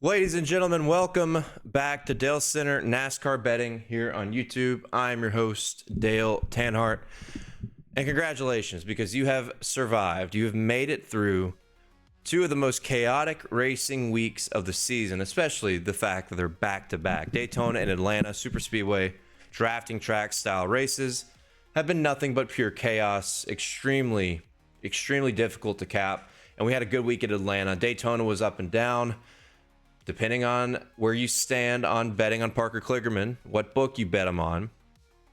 Ladies and gentlemen, welcome back to Dale Center NASCAR Betting here on YouTube. I'm your host, Dale Tanhart. And congratulations, because you have survived. You have made it through two of the most chaotic racing weeks of the season, especially the fact that they're back-to-back. Daytona and Atlanta Superspeedway drafting track style races have been nothing but pure chaos, extremely difficult to cap. And we had a good week at Atlanta. Daytona was up and down. Depending on where you stand on betting on Parker Kligerman, what book you bet him on,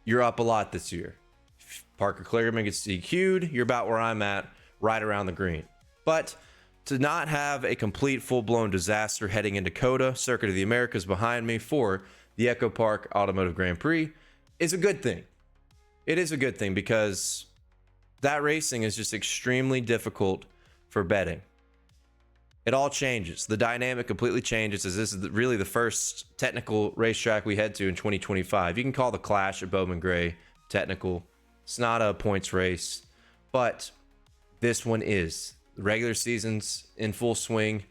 you're up a lot this year. If Parker Kligerman gets DQ'd, you're about where I'm at, right around the green. But to not have a complete full-blown disaster heading into Cota, Circuit of the Americas behind me for the EchoPark Automotive Grand Prix is a good thing. It is a good thing because that racing is just extremely difficult for betting. It all changes. The dynamic completely changes, as this is really the first technical racetrack we head to in 2025. You can call the Clash at Bowman Gray technical. It's not a points race, but this one is. The regular season's in full swing,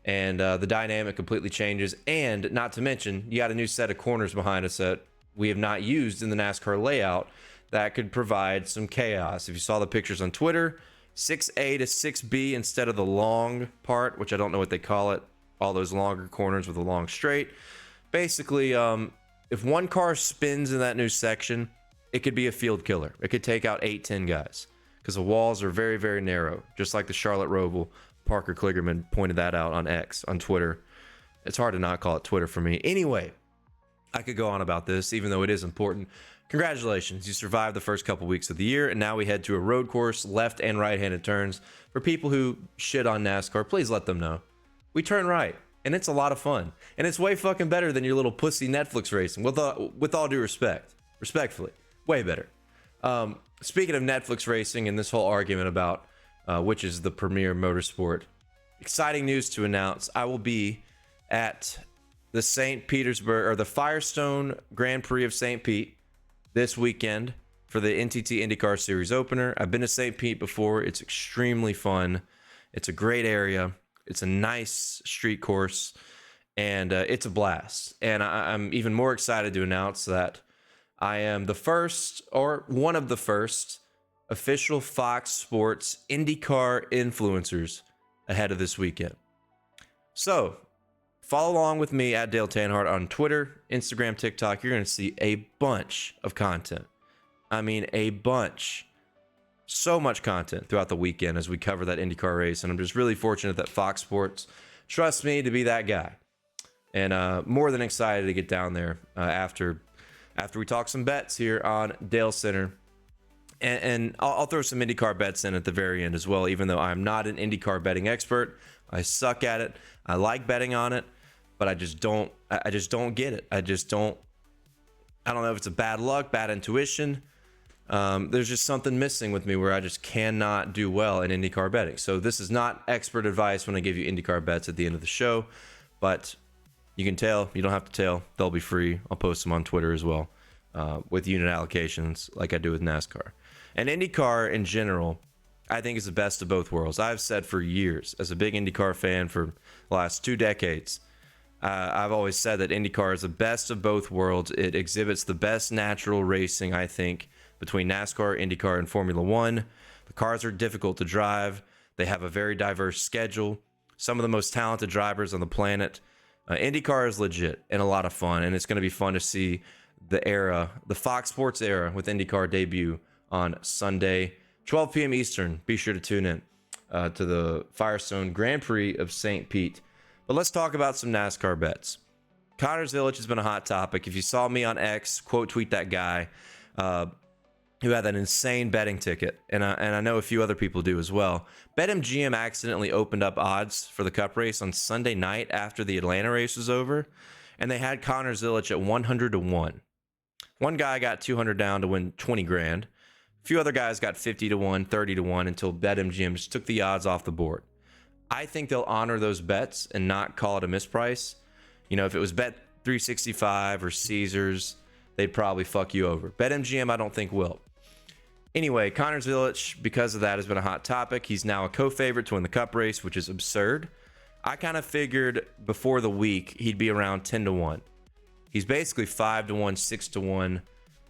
and the dynamic completely changes. And not to mention, you got a new set of corners behind us that we have not used in the NASCAR layout that could provide some chaos. If you saw the pictures on Twitter, 6A to 6B instead of the long part, which I don't know what they call it, all those longer corners with a long straight. Basically, if one car spins in that new section, it could be a field killer. It could take out 8-10 guys because the walls are very, very narrow, just like the Charlotte Roval. Parker Kligerman pointed that out on X, on Twitter. It's hard to not call it Twitter for me. Anyway, I could go on about this, even though it is important. Congratulations, you survived the first couple weeks of the year, and now we head to a road course, left and right-handed turns. For people who shit on NASCAR, please let them know. We turn right, and it's a lot of fun. And it's way fucking better than your little pussy Netflix racing, with all due respect. Respectfully, way better. Speaking of Netflix racing and this whole argument about which is the premier motorsport, exciting news to announce. I will be at the St. Petersburg, or the Firestone Grand Prix of St. Pete, this weekend for the NTT IndyCar Series opener. I've been to St. Pete before. It's extremely fun. It's a great area. It's a nice street course, and it's a blast. And I'm even more excited to announce that I am the first, or one of the first, official Fox Sports IndyCar influencers ahead of this weekend. So follow along with me at Dale Tanhart on Twitter, Instagram, TikTok. You're going to see a bunch of content. I mean, a bunch. So much content throughout the weekend as we cover that IndyCar race. And I'm just really fortunate that Fox Sports trusts me to be that guy. And more than excited to get down there after we talk some bets here on Dale Center. And I'll throw some IndyCar bets in at the very end as well, even though I'm not an IndyCar betting expert. I suck at it. I like betting on it, but I just don't get it. I don't know if it's a bad luck, bad intuition. There's just something missing with me where I just cannot do well in IndyCar betting. So this is not expert advice when I give you IndyCar bets at the end of the show, but you can tail. You don't have to tail. They'll be free. I'll post them on Twitter as well with unit allocations like I do with NASCAR. And IndyCar in general, I think is the best of both worlds. I've said for years, as a big IndyCar fan for the last 2 decades, I've always said that IndyCar is the best of both worlds. It exhibits the best natural racing, I think, between NASCAR, IndyCar, and Formula One. The cars are difficult to drive. They have a very diverse schedule. Some of the most talented drivers on the planet. IndyCar is legit and a lot of fun, and it's going to be fun to see the Fox Sports era with IndyCar debut on Sunday, 12 p.m. Eastern. Be sure to tune in to the Firestone Grand Prix of St. Pete. But let's talk about some NASCAR bets. Connor's Village has been a hot topic. If you saw me on X, quote tweet that guy who had that insane betting ticket, and I know a few other people do as well. BetMGM accidentally opened up odds for the Cup race on Sunday night after the Atlanta race was over, and they had Connor's Village at 100 to 1. One guy got 200 down to win 20 grand. A few other guys got 50 to 1, 30 to 1 until BetMGM just took the odds off the board. I think they'll honor those bets and not call it a misprice. You know, if it was Bet365 or Caesars, they'd probably fuck you over. BetMGM, I don't think will. Anyway, Connor's Village, because of that, has been a hot topic. He's now a co-favorite to win the Cup race, which is absurd. I kind of figured before the week he'd be around 10-1. He's basically 5-1, 6-1,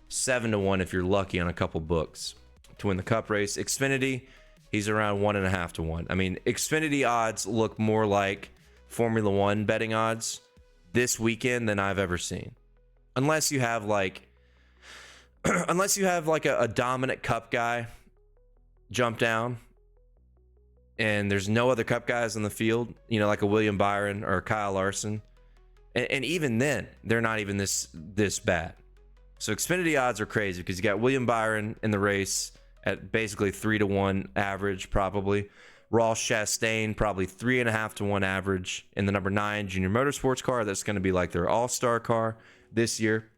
7-1 if you're lucky on a couple books to win the Cup race. Xfinity, he's around 1.5-1. I mean, Xfinity odds look more like Formula One betting odds this weekend than I've ever seen. Unless you have like a dominant Cup guy jump down and there's no other Cup guys in the field, you know, like a William Byron or Kyle Larson. And even then, they're not even this bad. So Xfinity odds are crazy because you got William Byron in the race at basically 3-1 average, probably. Ross Chastain, probably 3.5-1 average in the number 9 Junior Motorsports car. That's going to be like their all-star car this year.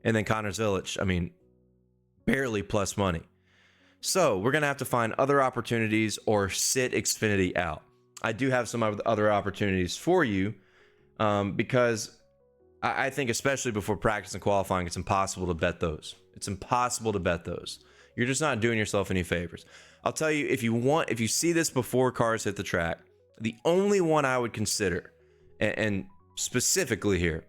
And then Connor Zilic, I mean, barely plus money. So we're going to have to find other opportunities or sit Xfinity out. I do have some other opportunities for you because I think especially before practice and qualifying, it's impossible to bet those. It's impossible to bet those. You're just not doing yourself any favors. I'll tell you, if you see this before cars hit the track, the only one I would consider, and specifically here,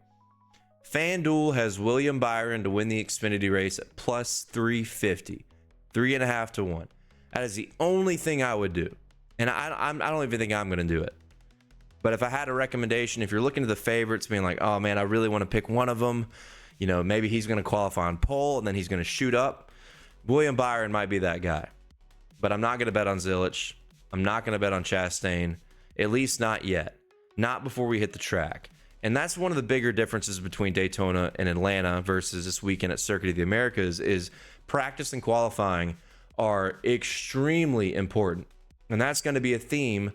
FanDuel has William Byron to win the Xfinity race at plus 350, 3.5-1. That is the only thing I would do. And I don't even think I'm going to do it. But if I had a recommendation, if you're looking at the favorites being like, oh man, I really want to pick one of them, you know, maybe he's going to qualify on pole and then he's going to shoot up, William Byron might be that guy. But I'm not going to bet on Zilic. I'm not going to bet on Chastain, at least not yet. Not before we hit the track. And that's one of the bigger differences between Daytona and Atlanta versus this weekend at Circuit of the Americas is practice and qualifying are extremely important. And that's going to be a theme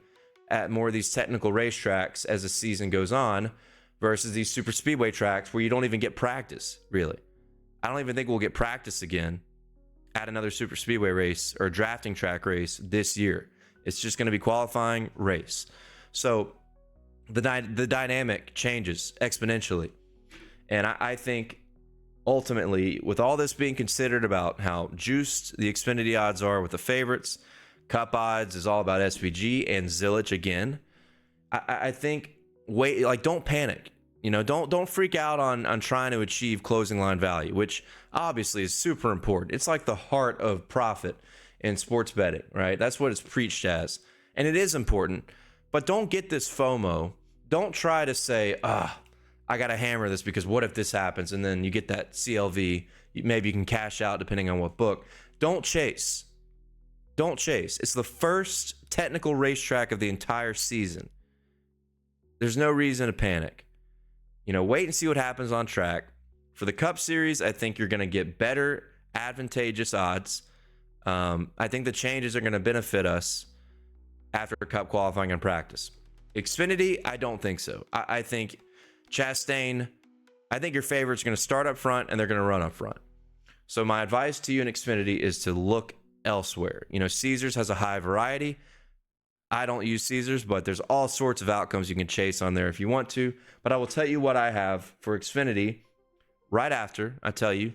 at more of these technical racetracks as the season goes on versus these super speedway tracks where you don't even get practice, really. I don't even think we'll get practice again at another super speedway race or a drafting track race this year. It's just going to be qualifying race. So the dynamic changes exponentially. And I think ultimately, with all this being considered about how juiced the Xfinity odds are with the favorites, Cup odds is all about SVG and Zilic again. I think don't panic. You know, don't freak out on trying to achieve closing line value, which obviously is super important. It's like the heart of profit in sports betting, right? That's what it's preached as. And it is important, but don't get this FOMO. Don't try to say, I got to hammer this because what if this happens? And then you get that CLV. Maybe you can cash out depending on what book. Don't chase. Don't chase. It's the first technical racetrack of the entire season. There's no reason to panic. You know, wait and see what happens on track. For the Cup Series, I think you're going to get better, advantageous odds. I think the changes are going to benefit us after Cup qualifying and practice. Xfinity, I don't think so. I think Chastain, I think your favorite's going to start up front and they're going to run up front. So my advice to you in Xfinity is to look elsewhere. You know, Caesars has a high variety. I don't use Caesars, but there's all sorts of outcomes you can chase on there if you want to. But I will tell you what I have for Xfinity right after I tell you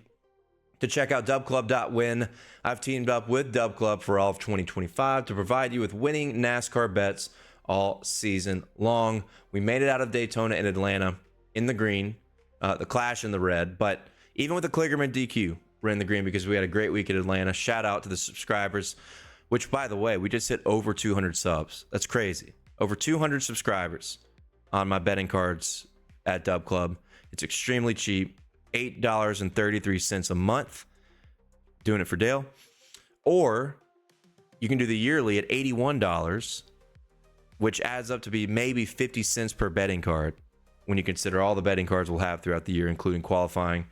to check out dubclub.win. I've teamed up with Dub Club for all of 2025 to provide you with winning NASCAR bets all season long. We made it out of Daytona and Atlanta in the green, the Clash in the red. But even with the Kligerman DQ, we're in the green because we had a great week at Atlanta. Shout out to the subscribers, which, by the way, we just hit over 200 subs. That's crazy. Over 200 subscribers on my betting cards at Dub Club. It's extremely cheap. $8.33 a month. Doing it for Dale. Or you can do the yearly at $81, which adds up to be maybe 50 cents per betting card when you consider all the betting cards we'll have throughout the year, including qualifying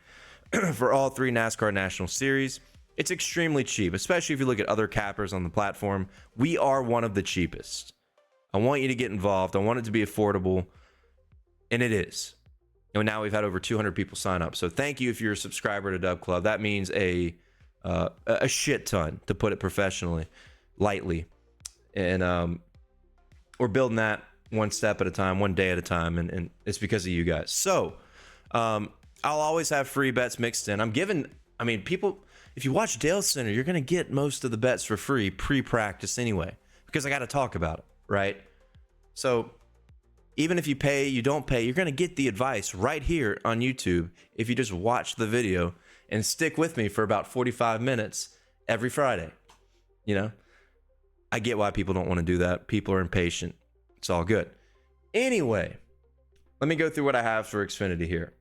for all 3 NASCAR National Series. It's extremely cheap, especially if you look at other cappers on the platform. We are one of the cheapest. I want you to get involved. I want it to be affordable, and it is. And now we've had over 200 people sign up. So thank you if you're a subscriber to Dub Club. That means a shit ton, to put it professionally, lightly. And we're building that one step at a time, one day at a time, and it's because of you guys. So I'll always have free bets mixed in. People, if you watch Dale Center, you're going to get most of the bets for free pre-practice anyway, because I got to talk about it, right? So even if you pay, you don't pay, you're going to get the advice right here on YouTube if you just watch the video and stick with me for about 45 minutes every Friday. You know, I get why people don't want to do that. People are impatient. It's all good. Anyway, let me go through what I have for Xfinity here.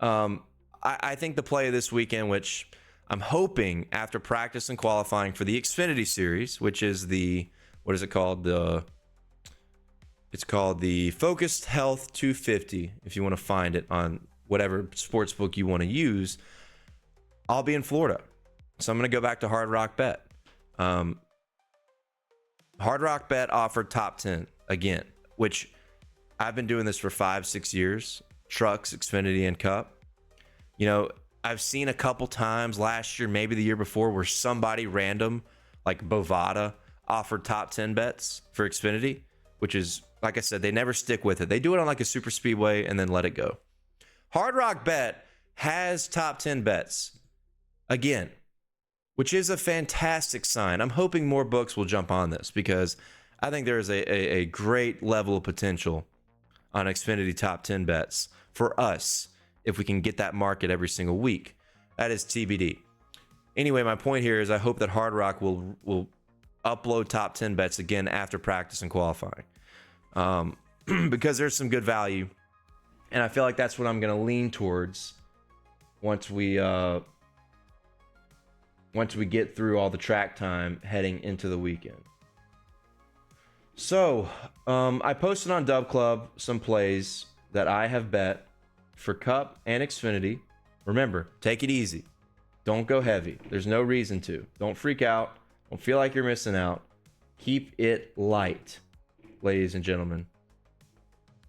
I think the play this weekend, which I'm hoping after practice and qualifying for the Xfinity Series, which is what is it called? It's called the Focused Health 250, if you want to find it on whatever sportsbook you want to use. I'll be in Florida. So I'm going to go back to Hard Rock Bet. Hard Rock Bet offered top 10 again, which I've been doing this for 5-6 years. Trucks, Xfinity, and Cup. You know, I've seen a couple times last year, maybe the year before, where somebody random, like Bovada, offered top 10 bets for Xfinity, which is, like I said, they never stick with it. They do it on like a super speedway and then let it go. Hard Rock Bet has top 10 bets again, which is a fantastic sign. I'm hoping more books will jump on this because I think there is a great level of potential on Xfinity top 10 bets for us if we can get that market every single week. That is TBD. Anyway, my point here is I hope that Hard Rock will upload top 10 bets again after practice and qualifying. Because there's some good value, and I feel like that's what I'm going to lean towards once we get through all the track time heading into the weekend. So I posted on Dub Club some plays that I have bet for Cup and Xfinity. Remember, take it easy. Don't go heavy. There's no reason to. Don't freak out. Don't feel like you're missing out. Keep it light, ladies and gentlemen,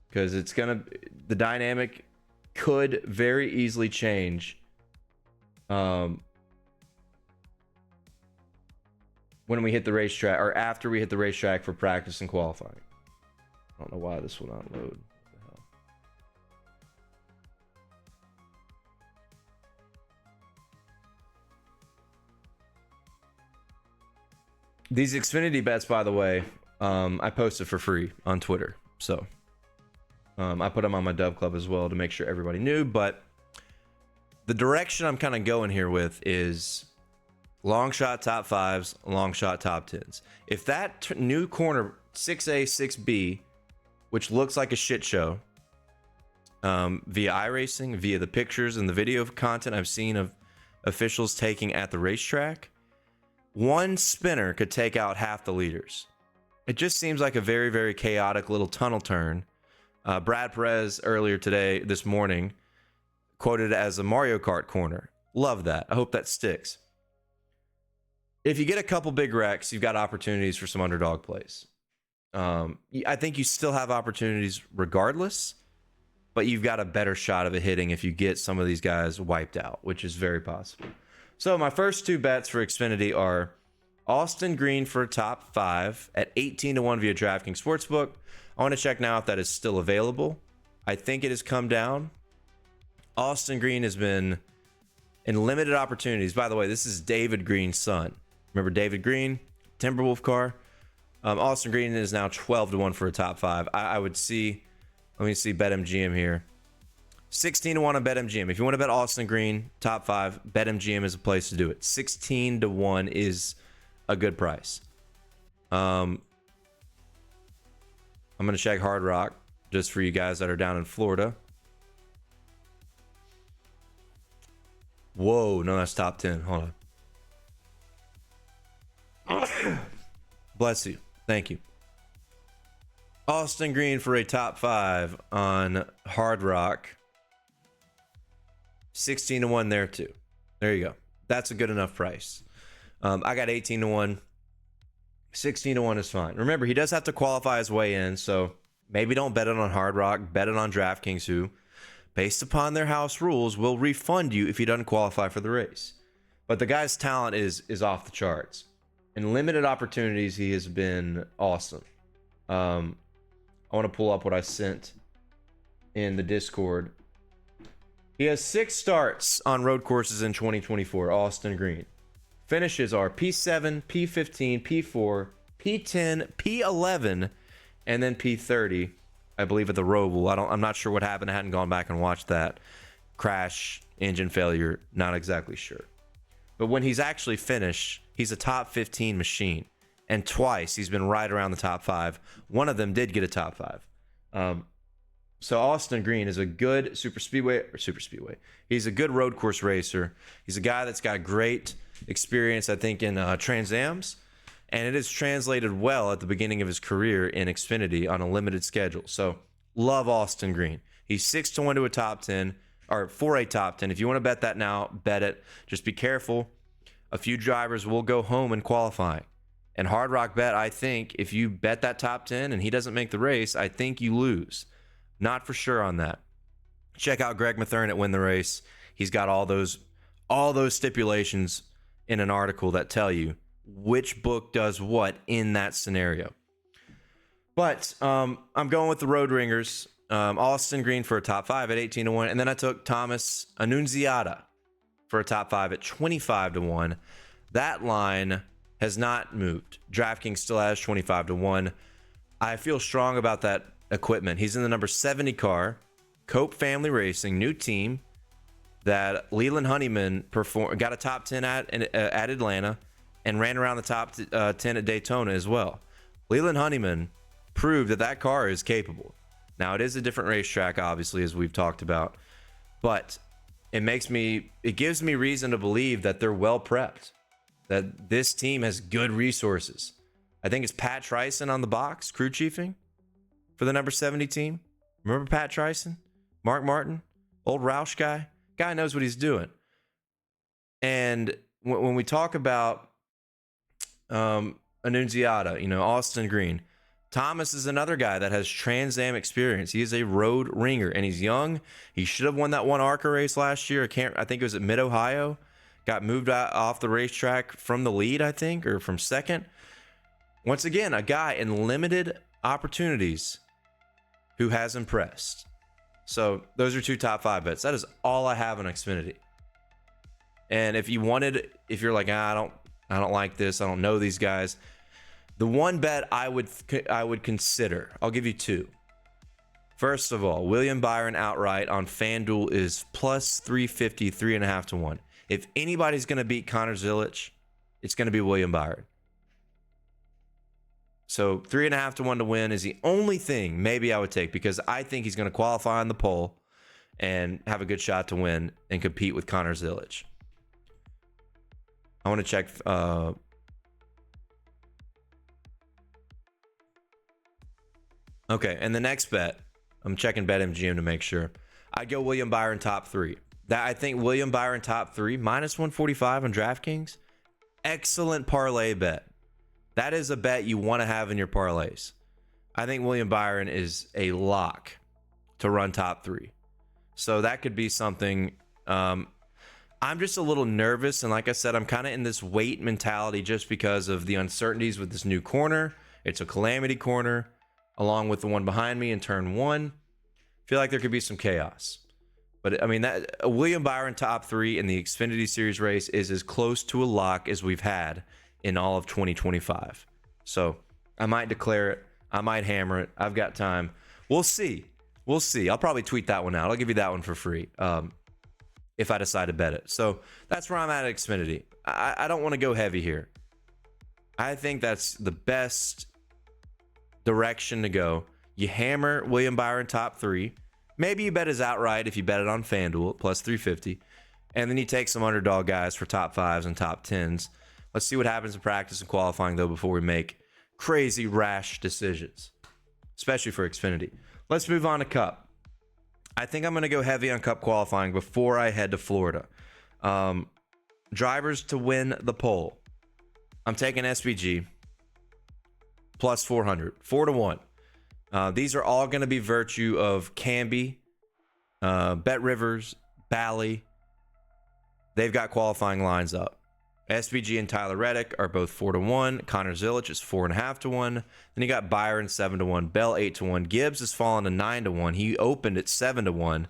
because the dynamic could very easily change when we hit the racetrack, or after we hit the racetrack for practice and qualifying. I don't know why this will not load. What the hell? These Xfinity bets, by the way, I posted for free on Twitter. So I put them on my Dub Club as well to make sure everybody knew. But the direction I'm kind of going here with is long shot top 5s, long shot top 10s. If that new corner 6A, 6B, which looks like a shit show, via iRacing, via the pictures and the video content I've seen of officials taking at the racetrack, one spinner could take out half the leaders. It just seems like a very, very chaotic little tunnel turn. Brad Perez earlier this morning, quoted it as a Mario Kart corner. Love that. I hope that sticks. If you get a couple big wrecks, you've got opportunities for some underdog plays. I think you still have opportunities regardless, but you've got a better shot of it hitting if you get some of these guys wiped out, which is very possible. So my first two bets for Xfinity are Austin Green for a top 5 at 18-1 via DraftKings Sportsbook. I want to check now if that is still available. I think it has come down. Austin Green has been in limited opportunities. By the way, this is David Green's son. Remember David Green, Timberwolf car? Austin Green is now 12-1 for a top 5. I would see, let me see BetMGM here. 16-1 on BetMGM. If you want to bet Austin Green, top 5, BetMGM is a place to do it. 16-1 is a good price. I'm going to check Hard Rock just for you guys that are down in Florida. Whoa, no, that's top 10. Hold on. Bless you. Thank you. Austin Green for a top 5 on Hard Rock. 16-1 there too. There you go. That's a good enough price. I got 18-1. 16-1 is fine. Remember, he does have to qualify his way in, so maybe don't bet it on Hard Rock. Bet it on DraftKings, who, based upon their house rules, will refund you if he doesn't qualify for the race. But the guy's talent is off the charts. In limited opportunities, he has been awesome. I want to pull up what I sent in the Discord. He has 6 starts on road courses in 2024, Austin Green. Finishes are P7, P15, P4, P10, P11, and then P30, I believe, at the Roval. I'm not sure what happened. I hadn't gone back and watched that. Crash, engine failure, not exactly sure. But when he's actually finished, he's a top 15 machine. And twice he's been right around the top 5. One of them did get a top 5. So Austin Green is a good super speedway. He's a good road course racer. He's a guy that's got great experience, I think, in Trans Ams. And it is translated well at the beginning of his career in Xfinity on a limited schedule. So love Austin Green. He's 6-1 to a top 10, or for a top 10. If you want to bet that now, bet it. Just be careful. A few drivers will go home in qualifying. And Hard Rock Bet, I think, if you bet that top 10 and he doesn't make the race, I think you lose. Not for sure on that. Check out Greg Mathern at Win the Race. He's got all those stipulations in an article that tell you which book does what in that scenario. But I'm going with the Road Ringers. Austin Green for a top 5 at 18-1. And then I took Thomas Annunziata for a top 5 at 25-1. That line has not moved. DraftKings still has 25-1. I feel strong about that equipment. He's in the number 70 car. Cope Family Racing, new team that Leland Honeyman got a top 10 at Atlanta and ran around the top 10 at Daytona as well. Leland Honeyman proved that car is capable. Now, it is a different racetrack, obviously, as we've talked about, but it gives me reason to believe that they're well prepped, that this team has good resources. I think it's Pat Tryson on the box, crew chiefing for the number 70 team. Remember Pat Tryson? Mark Martin, old Roush guy. Guy knows what he's doing. And when we talk about Annunziata, Austin Green, Thomas is another guy that has Trans Am experience. He is a road ringer, and he's young. He should have won that one ARCA race last year. I think it was at Mid-Ohio. Got moved off the racetrack from the lead, I think, or from second. Once again, a guy in limited opportunities who has impressed. So those are 2 top 5 bets. That is all I have on Xfinity. And if you're like, I don't like this, I don't know these guys, the one bet I would consider, I'll give you 2. First of all, William Byron outright on FanDuel is plus 350, 3.5-1. If anybody's going to beat Connor Zilic, it's going to be William Byron. So 3.5-1 to win is the only thing maybe I would take, because I think he's going to qualify on the pole and have a good shot to win and compete with Connor Zilic. I want to check. Okay, and the next bet, I'm checking BetMGM to make sure. I'd go William Byron top 3. I think William Byron top 3 minus 145 on DraftKings. Excellent parlay bet. That is a bet you want to have in your parlays. I think William Byron is a lock to run top 3. So that could be something. I'm just a little nervous. And like I said, I'm kind of in this wait mentality just because of the uncertainties with this new corner. It's a calamity corner along with the one behind me in turn 1. I feel like there could be some chaos. But I mean, that a William Byron top 3 in the Xfinity Series race is as close to a lock as we've had in all of 2025. So I might declare it. I might hammer it. I've got time. We'll see. I'll probably tweet that one out. I'll give you that one for free if I decide to bet it. So that's where I'm at Xfinity. I don't want to go heavy here. I think that's the best direction to go. You hammer William Byron top 3. Maybe you bet his outright if you bet it on FanDuel plus 350. And then you take some underdog guys for top 5s and top 10s. Let's see what happens in practice and qualifying, though, before we make crazy, rash decisions, especially for Xfinity. Let's move on to Cup. I think I'm going to go heavy on Cup qualifying before I head to Florida. Drivers to win the pole. I'm taking SVG plus 400, 4-1. These are all going to be virtue of Canby, Bet Rivers, Bally. They've got qualifying lines up. SVG and Tyler Reddick are both 4-1. Connor Zilic is 4.5-1. Then you got Byron 7-1. Bell 8-1. Gibbs has fallen to 9-1. He opened at 7-1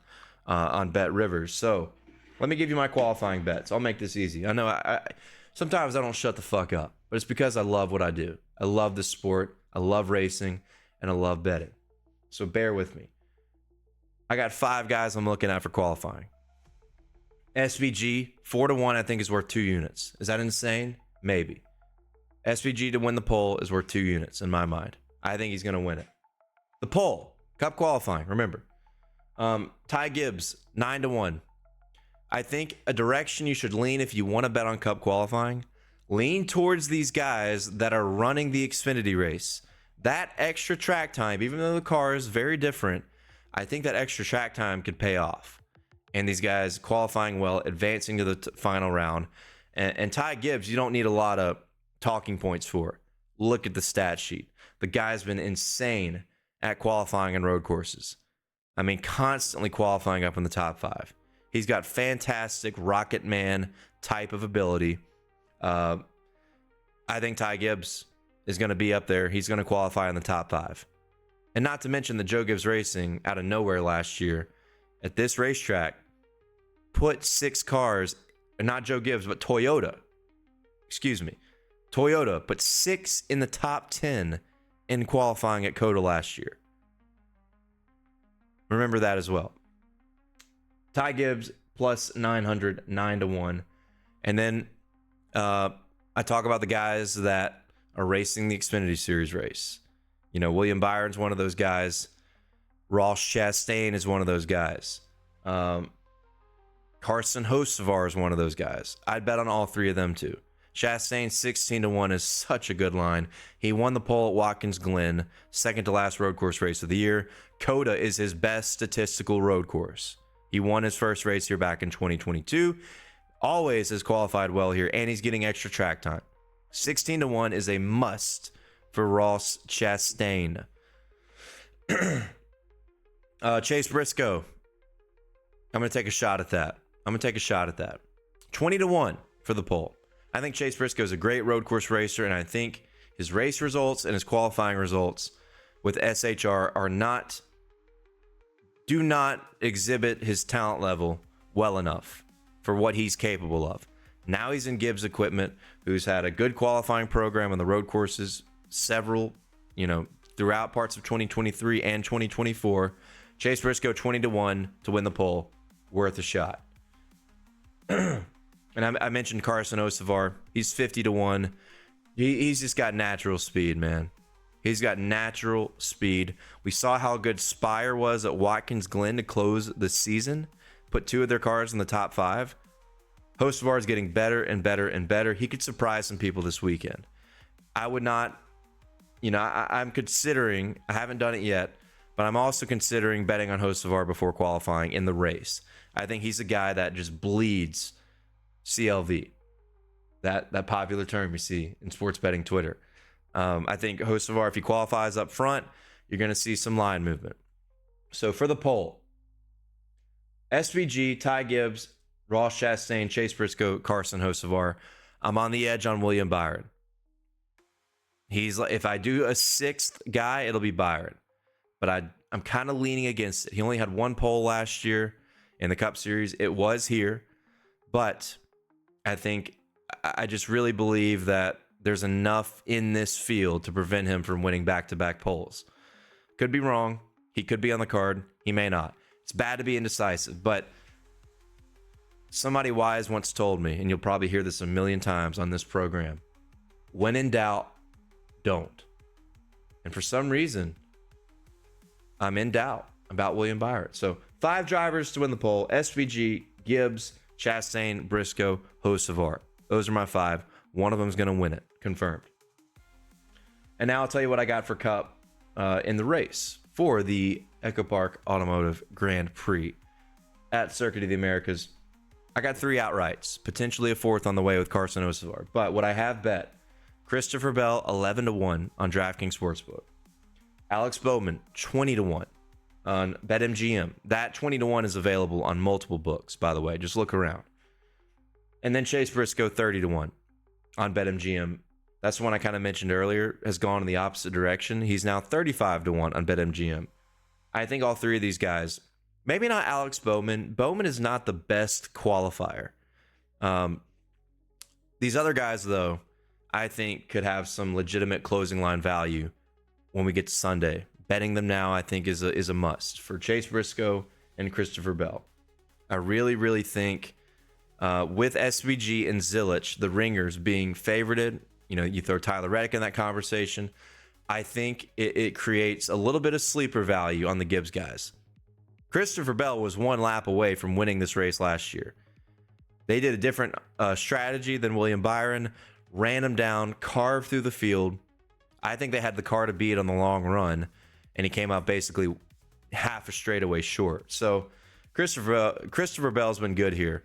on Bet Rivers. So let me give you my qualifying bets. I'll make this easy. I know I sometimes I don't shut the fuck up, but it's because I love what I do. I love the sport. I love racing. and I love betting. So bear with me. I got 5 guys I'm looking at for qualifying. SVG, 4-1, I think is worth 2 units. Is that insane? Maybe. SVG to win the pole is worth 2 units in my mind. I think he's going to win it. The pole, Cup qualifying, remember. Ty Gibbs, 9-1. I think a direction you should lean if you want to bet on Cup qualifying, lean towards these guys that are running the Xfinity race. That extra track time, even though the car is very different, I think that extra track time could pay off. And these guys qualifying well, advancing to the final round. And Ty Gibbs, you don't need a lot of talking points for. Look at the stat sheet. The guy's been insane at qualifying in road courses. I mean, constantly qualifying up in the top 5. He's got fantastic Rocket Man type of ability. I think Ty Gibbs is going to be up there. He's going to qualify in the top 5. And not to mention that Joe Gibbs Racing, out of nowhere last year, at this racetrack, put 6 cars, not Joe Gibbs, but Toyota. Toyota put 6 in the top 10 in qualifying at Cota last year. Remember that as well. Ty Gibbs plus 900, 9-1. And then I talk about the guys that are racing the Xfinity Series race. You know, William Byron's one of those guys. Ross Chastain is one of those guys. Carson Hocevar is one of those guys. I'd bet on all 3 of them too. Chastain 16-1 is such a good line. He won the pole at Watkins Glen, second to last road course race of the year. Cota is his best statistical road course. He won his first race here back in 2022. Always has qualified well here, and he's getting extra track time. 16-1 is a must for Ross Chastain. Chase Briscoe. I'm going to take a shot at that. 20-1 for the pole. I think Chase Briscoe is a great road course racer, and I think his race results and his qualifying results with SHR do not exhibit his talent level well enough for what he's capable of. Now he's in Gibbs Equipment, who's had a good qualifying program on the road courses, several, throughout parts of 2023 and 2024. Chase Briscoe 20-1 to win the pole, worth a shot. And I mentioned Carson Hocevar. He's 50-1. He's just got natural speed, man. He's got natural speed. We saw how good Spire was at Watkins Glen to close the season. Put 2 of their cars in the top 5. Hocevar is getting better and better and better. He could surprise some people this weekend. I would not, I'm considering, I haven't done it yet, but I'm also considering betting on Hocevar before qualifying in the race. I think he's a guy that just bleeds CLV. That popular term you see in sports betting Twitter. I think Hocevar, if he qualifies up front, you're going to see some line movement. So for the poll, SVG, Ty Gibbs, Ross Chastain, Chase Briscoe, Carson Hocevar. I'm on the edge on William Byron. If I do a 6th guy, it'll be Byron. But I'm kind of leaning against it. He only had 1 pole last year in the Cup Series. It was here. But I just really believe that there's enough in this field to prevent him from winning back-to-back poles. Could be wrong. He could be on the card. He may not. It's bad to be indecisive, but somebody wise once told me, and you'll probably hear this a million times on this program, when in doubt, don't. And for some reason, I'm in doubt about William Byron. So 5 drivers to win the pole: SVG, Gibbs, Chastain, Briscoe, Hocevar. Those are my 5. One of them is going to win it. Confirmed. And now I'll tell you what I got for Cup in the race for the EchoPark Automotive Grand Prix at Circuit of the Americas. I got 3 outrights, potentially a 4th on the way with Carson Hocevar. But what I have bet, Christopher Bell 11-1 on DraftKings Sportsbook. Alex Bowman 20-1 on BetMGM. That 20-1 is available on multiple books, by the way. Just look around. And then Chase Briscoe 30-1 on BetMGM. That's the one I kind of mentioned earlier, has gone in the opposite direction. He's now 35-1 on BetMGM. I think all 3 of these guys, maybe not Alex Bowman. Bowman is not the best qualifier. These other guys, though, I think could have some legitimate closing line value when we get to Sunday. Betting them now, I think, is a must for Chase Briscoe and Christopher Bell. I really, really think with SVG and Zilich, the ringers being favorited, you throw Tyler Reddick in that conversation. I think it creates a little bit of sleeper value on the Gibbs guys. Christopher Bell was one lap away from winning this race last year. They did a different strategy than William Byron, ran him down, carved through the field. I think they had the car to beat on the long run, and he came out basically half a straightaway short. So Christopher Bell's been good here.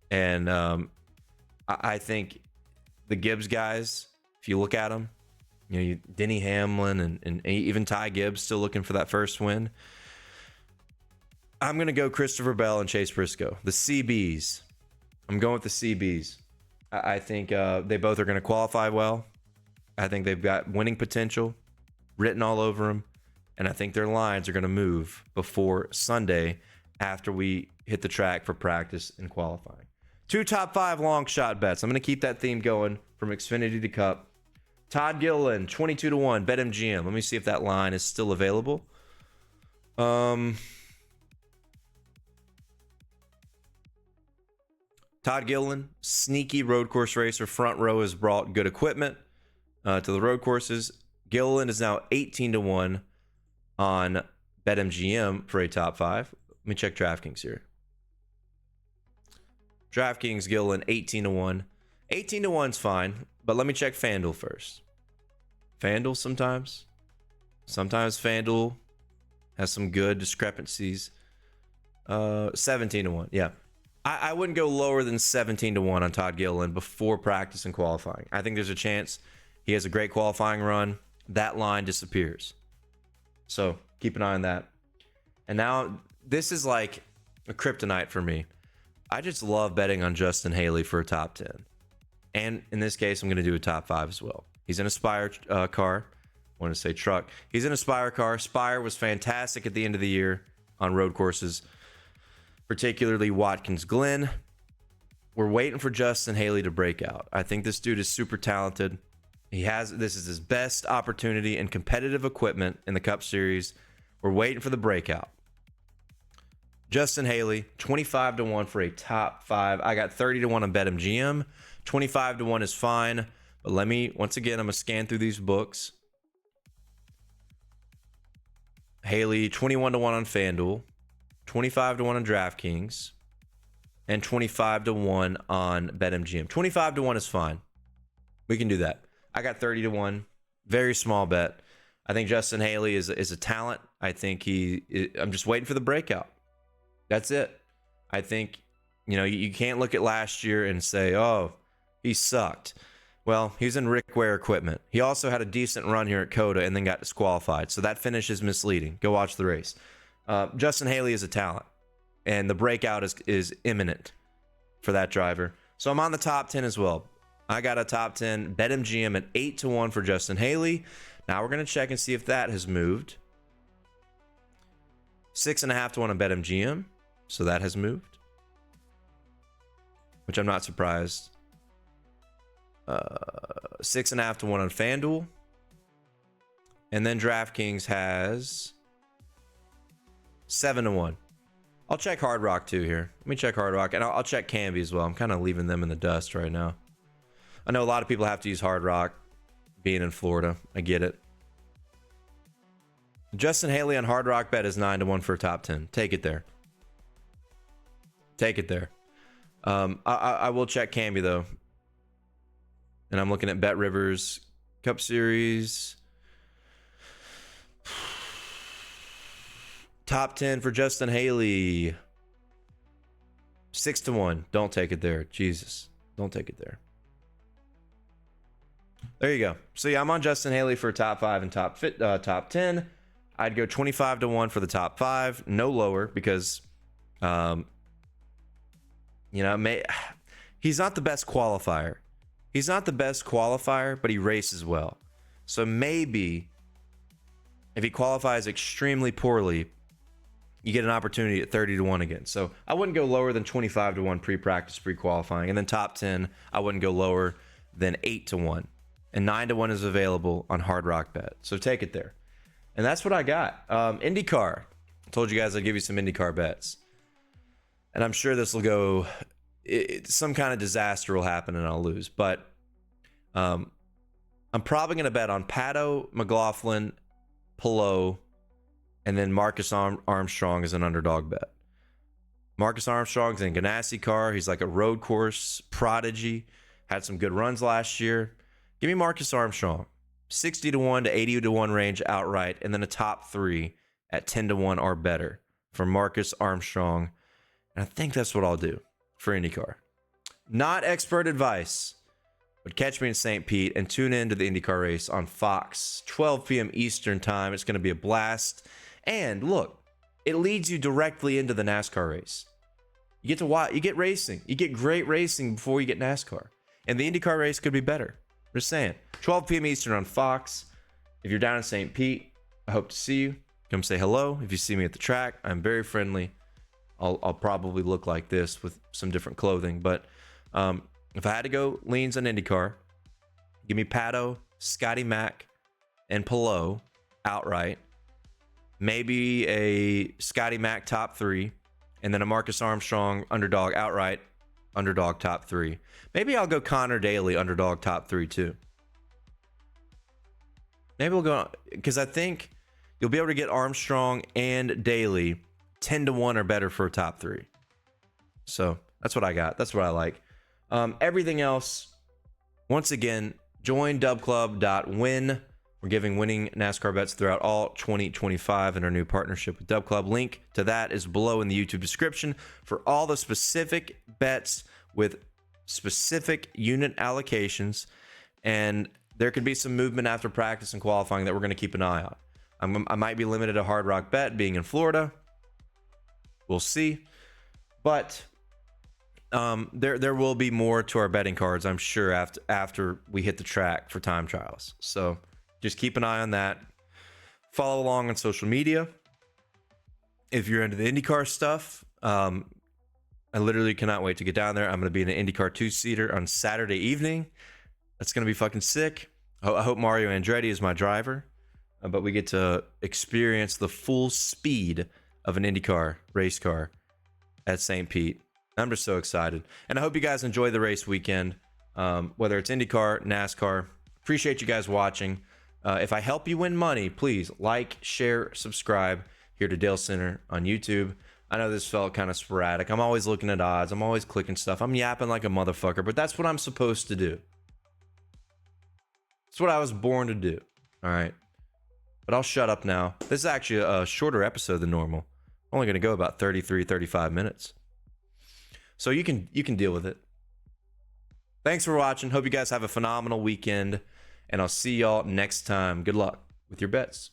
And I think the Gibbs guys, if you look at them, Denny Hamlin and even Ty Gibbs still looking for that first win. I'm going to go Christopher Bell and Chase Briscoe. The CBs. I'm going with the CBs. I think they both are going to qualify well. I think they've got winning potential written all over them. And I think their lines are going to move before Sunday after we hit the track for practice and qualifying. 2 top 5 long shot bets. I'm going to keep that theme going from Xfinity to Cup. Todd Gilliland, 22-1, BetMGM. Let me see if that line is still available. Todd Gilliland, sneaky road course racer. Front row has brought good equipment to the road courses. Gilliland is now 18-1 on BetMGM for a top 5. Let me check DraftKings here. DraftKings Gilliland 18-1. 18-1's fine, but let me check FanDuel first. FanDuel sometimes FanDuel has some good discrepancies. 17-1. Yeah. I wouldn't go lower than 17-1 on Todd Gilliland before practice and qualifying. I think there's a chance he has a great qualifying run. That line disappears. So keep an eye on that. And now this is like a kryptonite for me. I just love betting on Justin Haley for a top 10. And in this case, I'm going to do a top 5 as well. He's in a Spire car. I want to say truck. He's in a Spire car. Spire was fantastic at the end of the year on road courses, particularly Watkins Glen. We're waiting for Justin Haley to break out. I think this dude is super talented. This is his best opportunity in competitive equipment in the Cup Series. We're waiting for the breakout. Justin Haley, 25-1 for a top 5. I got 30-1 on BetMGM. 25-1 is fine. But once again, I'm going to scan through these books. Haley, 21-1 on FanDuel. 25-1 on DraftKings. And 25-1 on BetMGM. 25-1 is fine. We can do that. I got 30-1. Very small bet. I think Justin Haley is a talent. I think I'm just waiting for the breakout. That's it. I think, you can't look at last year and say, oh, he sucked. Well, he was in Rick Ware equipment. He also had a decent run here at Cota and then got disqualified. So that finish is misleading. Go watch the race. Justin Haley is a talent. And the breakout is imminent for that driver. So I'm on the top 10 as well. I got a top 10. BetMGM at 8-1 for Justin Haley. Now we're going to check and see if that has moved. 6.5-1 on BetMGM. So that has moved, which I'm not surprised. 6.5-1 on FanDuel. And then DraftKings has 7-1. I'll check Hard Rock too here. Let me check Hard Rock, and I'll check Canby as well. I'm kind of leaving them in the dust right now. I know a lot of people have to use Hard Rock being in Florida. I get it. Justin Haley on Hard Rock bet is 9-1 for a top 10. Take it there. Take it there. I will check Canby though. And I'm looking at Bet Rivers Cup Series. Top 10 for Justin Haley. 6-1. Don't take it there. Jesus. Don't take it there. There you go. So yeah, I'm on Justin Haley for top 5 and top 10. I'd go 25-1 for the top 5, no lower, because he's not the best qualifier. He's not the best qualifier, but he races well. So maybe if he qualifies extremely poorly, you get an opportunity at 30-1 again. So I wouldn't go lower than 25-1 pre-practice, pre-qualifying. And then top 10, I wouldn't go lower than 8-1. and 9-1 is available on Hard Rock Bet. So take it there. And that's what I got. IndyCar. I told you guys I'd give you some IndyCar bets. And I'm sure this will go, some kind of disaster will happen and I'll lose. But I'm probably going to bet on Pato, McLaughlin, Palou, and then Marcus Armstrong as an underdog bet. Marcus Armstrong's in a Ganassi car. He's like a road course prodigy. Had some good runs last year. Give me Marcus Armstrong. 60-1 to 80-1 range outright, and then a top 3 at 10-1 or better for Marcus Armstrong. And I think that's what I'll do for IndyCar. Not expert advice, but catch me in St. Pete and tune in to the IndyCar race on Fox, 12 p.m. Eastern time. It's going to be a blast. And look, it leads you directly into the NASCAR race. You get to watch, you get racing. You get great racing before you get NASCAR. And the IndyCar race could be better. Just saying. 12 p.m. Eastern on Fox. If you're down in St. Pete, I hope to see you. Come say hello. If you see me at the track, I'm very friendly. I'll probably look like this with some different clothing. But if I had to go leans on IndyCar, give me Pato, Scotty Mack, and Palou outright. Maybe a Scotty Mack top 3, and then a Marcus Armstrong underdog outright, underdog top 3. Maybe I'll go Connor Daly underdog top 3 too. Maybe we'll go, because I think you'll be able to get Armstrong and Daly 10-1 or better for a top 3. So that's what I got. That's what I like. Everything else, once again, join dubclub.win. We're giving winning NASCAR bets throughout all 2025 in our new partnership with Dub Club. Link to that is below in the YouTube description for all the specific bets with specific unit allocations. And there could be some movement after practice and qualifying that we're going to keep an eye on. I might be limited to Hard Rock Bet being in Florida. We'll see. But there will be more to our betting cards, I'm sure, after we hit the track for time trials. So just keep an eye on that. Follow along on social media. If you're into the IndyCar stuff, I literally cannot wait to get down there. I'm going to be in an IndyCar 2-seater on Saturday evening. That's going to be fucking sick. I hope Mario Andretti is my driver, but we get to experience the full speed of an IndyCar race car at St. Pete. I'm just so excited. And I hope you guys enjoy the race weekend, whether it's IndyCar, NASCAR. Appreciate you guys watching. If I help you win money, please like, share, subscribe here to Dale Center on YouTube. I know this felt kind of sporadic. I'm always looking at odds. I'm always clicking stuff. I'm yapping like a motherfucker, but that's what I'm supposed to do. It's what I was born to do. All right. But I'll shut up now. This is actually a shorter episode than normal. I'm only going to go about 33, 35 minutes. So you can deal with it. Thanks for watching. Hope you guys have a phenomenal weekend. And I'll see y'all next time. Good luck with your bets.